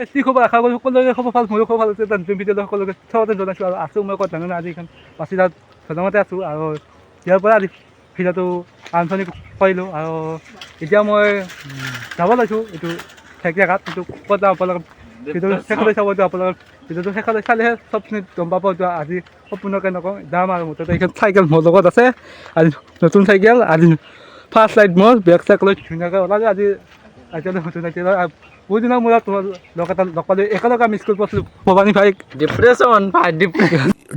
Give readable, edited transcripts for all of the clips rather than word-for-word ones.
কি খবৰ আশা কৰোঁ সকলোৰে খবৰ ভাল মোৰো খবৰ ভাল হৈছে নতুন ভিডিঅ'লৈ সকলোকে চবতে জনাইছোঁ আৰু আছোঁ মই ক'ত জানো আজি এখন পাচিঘাট ভ্ৰমণতে আছোঁ আৰু ইয়াৰ পৰা আজি ভিডিঅ'টো আৰম্ভণি কৰিলোঁ আৰু এতিয়া মই যাব লৈছোঁ এইটো ঢেকীয়াঘাট এইটো ক'ত যাওঁ আপোনালোকে ভিডিঅ'টো শেষলৈ চাব এইটো আপোনালোকৰ ভিডিঅ'টো শেষলৈ চালেহে চবখিনি গম পাব এইটো আজি সম্পূৰ্ণকৈ নকওঁ যাম আৰু মুঠতে এইখন চাইকেল মোৰ লগত আছে আজি নতুন চাইকেল আজি ফাৰ্ষ্ট ৰাইড মোৰ বেগ চেক লৈ ধুনীয়াকৈ ওলালোঁ আজি এতিয়ালৈ নতুন চাইকেল বহুত দিনৰ মূৰত তোমাৰ লগ এটা লগ পালোঁ একেলগে আমি স্কুল পঢ়িছিলোঁ ভৱানী ভাইক डिप्रेशन भाई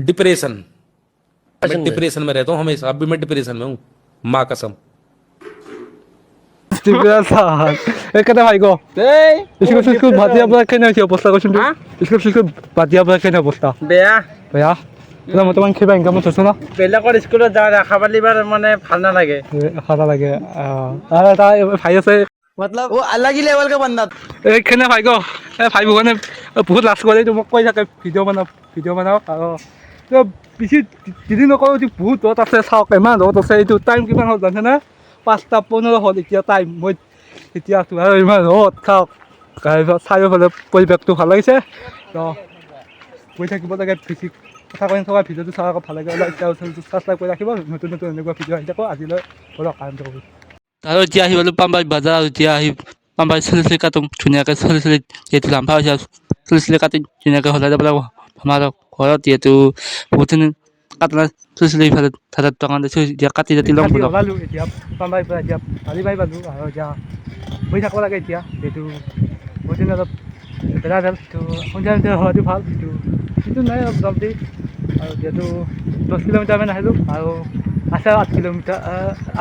डिप्रेशन मैं डिप्रेशन में रहता हूँ हमेशा अब भी मैं डिप्रेशन में हूँ माँ कसम একেটা ভাই গো স্কুল বাদ দিয়াৰ পৰা কেনে হৈছে অৱস্থা কৈছোন স্কুল বাদ দিয়াৰ পৰা কেনে অৱস্থা বেয়া বেয়া বৰ্তমান কিবা ইনকামত থৈছো ন বেলেগৰ স্কুলত যা দেখা পালি বাৰ মানে ভাল নালাগে খাতা লাগে আৰু এটা ভাই আছে मतलब वो अलग ही लेवल का बंदा এইখনে ভাই গো ভাই ভগৱানে বহুত লাজ কৰে এইটো মোক কৈ থাকে ভিডিঅ' বনাওক আৰু বেছি যদি নকৰোঁ এইটো বহুত ৰ'দ আছে চাওক ইমান ৰ'দ আছে এইটো টাইম কিমান হ'ল জানেনে 5:15 হ'ল এতিয়া টাইম মই এতিয়া আছোঁ আৰু ইমান ৰ'দ চাওক চাৰিওফালে পৰিৱেশটো ভাল লাগিছে তো গৈ থাকিব লাগে বেছি কথা কৈ থকা ভিডিঅ'টো চাই আকৌ ভাল লাগে এতিয়া ছাবস্ক্ৰাইব কৰি ৰাখিব নতুন এনেকুৱা ভিডিঅ' আহি থাকোঁ আজিলৈ বলক আৰম্ভ কৰোঁ আৰু এতিয়া আহি পালোঁ পামবাৰী বজাৰ আৰু এতিয়া আহি পামবাৰী চলি চলি কাটো ধুনীয়াকৈ চলি যিহেতু লাম্ভা হৈছে চলি চলি কাটি ধুনীয়াকৈ সলাই যাব লাগিব আমাৰ ঘৰত যিহেতু বহুতখিনি কাটলা চলি ইফালে ধাৰাত দোকান দিছোঁ এতিয়া কাটি যাতি ল'ম বলক ওলালোঁ এতিয়া পামবাৰীৰ পৰা এতিয়া বালি বাৰী পালোঁ আৰু এতিয়া বহি থাকিব লাগে এতিয়া যিহেতু বহুত দিন অলপ বেয়া হ'ল তো সন্ধিয়া হোৱাটো ভাল সেইটো নাই অলপ জলদি আৰু যিহেতু 10 কিলোমিটাৰমান আহিলোঁ আৰু আছে 8 কিলোমিটাৰ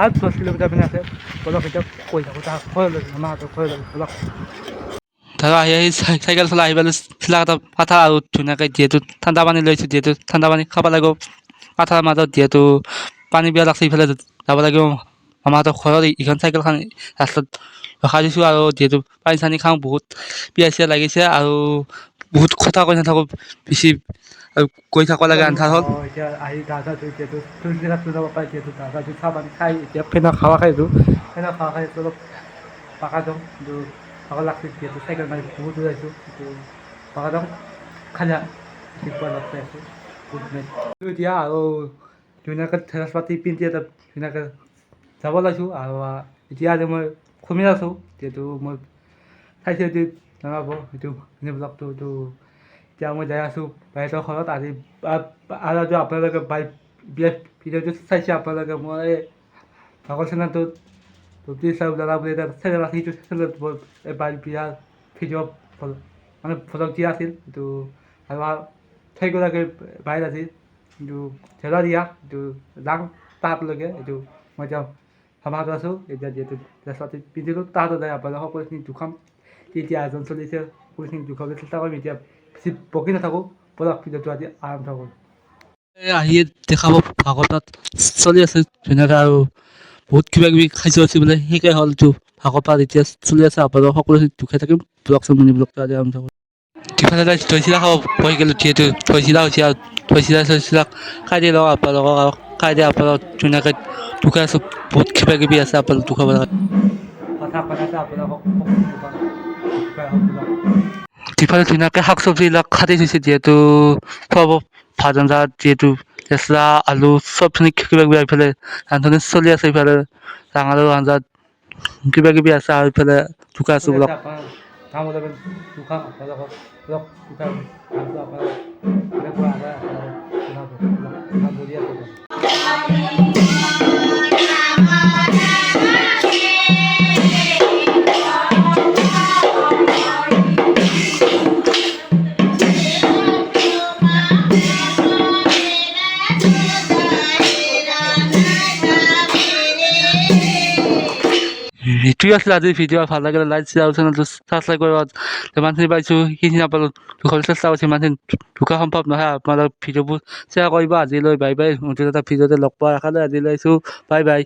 আৰু 10 কিলোমিটাৰমান আছে বলক এতিয়া কৈ থাকোঁ তাৰ ঘৰ লৈ আমাৰ হাতৰ ঘৰ লৈ বলক ধৰা আহি চাইকেল চলাই আহি পালোঁ চিলা কাঠা আৰু ধুনীয়াকৈ যিহেতু ঠাণ্ডা পানী লৈছোঁ যিহেতু ঠাণ্ডা পানী খাব লাগিব কাঠাৰ মাজত যিহেতু পানী বেয়া লাগছে ইফালে যাব লাগিব আমাৰ হাতৰ ঘৰত এইখন চাইকেলখন ৰাস্তাত ৰখাই দিছোঁ আৰু যিহেতু পানী চানী খাওঁ বহুত পিয়াহ লাগিছে আৰু বহুত কথা কৈ নাথাকোঁ বেছি আৰু গৈ থাকিব লাগে আন্ধাৰ হ'ল এতিয়া আহি গা চা ধুই যিহেতু তুলসী ৰাস্তা যাব পাৰে যিহেতু গা চা ধুই চাহ পানী খাই এতিয়া ফেনৰ খাৱা খাইছোঁ ফেনৰ খাৱা খাই অলপ পাকা যাওঁ কিন্তু ভাগৰ লাগছে যিহেতু চাইকেল মাৰি বহুত দূৰ আহিছোঁ কিন্তু পাকা যাওঁ খালা ৰাতিপুৱা লগ পাই আছোঁ গুড নাইট এতিয়া আৰু ধুনীয়াকৈ ড্ৰেছ পাতি পিন্ধি এটা ধুনীয়াকৈ যাব লৈছোঁ আৰু এতিয়া আজি মই ঘুমি আছোঁ যিহেতু মই চাইছোঁ এইটো জনাব সেইটো এনে ব্লগটো এইটো এতিয়া মই যাই আছোঁ বাইদেউৰ ঘৰত আজি আৰু আপোনালোকে বিয়া ভিডিঅ'টো চাইছে আপোনালোকে মই ভাগৰ চেনেলটোত ৰুটি চাউ দাদা বুলি এটা চেনেল আছে সেইটো চেনেলত এবাৰ বিয়াৰ ভিডিঅ' মানে ভ্লগ দিয়া আছিল এইটো আৰু সেইগৰাকী বাইৰ আজি কিন্তু জেগা দিয়া এইটো যাম তাহাঁতলৈকে এইটো মই এতিয়া সমাজত আছোঁ এতিয়া যিহেতু ড্ৰেছ পাতি পিন্ধিলোঁ তাহাঁতো যায় আপোনালোকে সকলোখিনি দুখাম এতিয়া এজন চলিছে সকলোখিনি দুখাবলৈ চেষ্টা কৰিম এতিয়া বেছি বকি নাথাকোঁ বলক ভিডিঅ'টো আজি আৰম্ভ কৰোঁ আহিয়ে দেখাব ভাগৰ তাত চলি আছে ধুনীয়াকৈ আৰু বহুত কিবা কিবি খাইছোঁ আছে বোলে সেইকাৰণে হ'ল এইটো ভাগৰ পাত এতিয়া চলি আছে আপোনালোক সকলোখিনি দুখাই থাকিম ব্লগ মিনি ব্লগটো আজি আৰম্ভ কৰোঁ ইফালে থৈছিলা খাব বহি গ'লোঁ যিহেতু থৈছিলা হৈছে আৰু থৈছিলা খাই দি লওঁ আপোনালোকক আৰু খাই দিয়ে আপোনালোক ধুনীয়াকৈ দুখাই আছোঁ বহুত কিবা কিবি আছে আপোনালোক দুখাব লাগে কথা কৈ আছে আপোনালোকক ইফালে ধুনীয়াকৈ শাক চব্জিবিলাক কাটি থৈছে যিহেতু খুৱাব ভাত আঞ্জাত যিহেতু লেচৰা আলু চবখিনি কিবা কিবি ইফালে ৰান্ধনি চলি আছে ইফালে ৰঙালাও আঞ্জাত কিবা কিবি আছে আৰু ইফালে ঢুকা আছোঁ ব্লক এইটোৱে আছিলে আজিৰ ভিডিঅ' ভাল লাগিলে লাইক শ্বেয়াৰ আৰু চেনেলটো ছাবস্ক্ৰাইব কৰিব যিমানখিনি পাইছোঁ সেইখিনি আপোনালোক দুখাবলৈ চেষ্টা কৰিছোঁ ইমানখিনি দুখা সম্ভৱ নহয় আপোনালোক ভিডিঅ'বোৰ শ্বেয়াৰ কৰিব আজিলৈ বাই বাই নতুন এটা ভিডিঅ'তে লগ পোৱাৰ আশালৈ আজিলৈ আহিছোঁ বাই বাই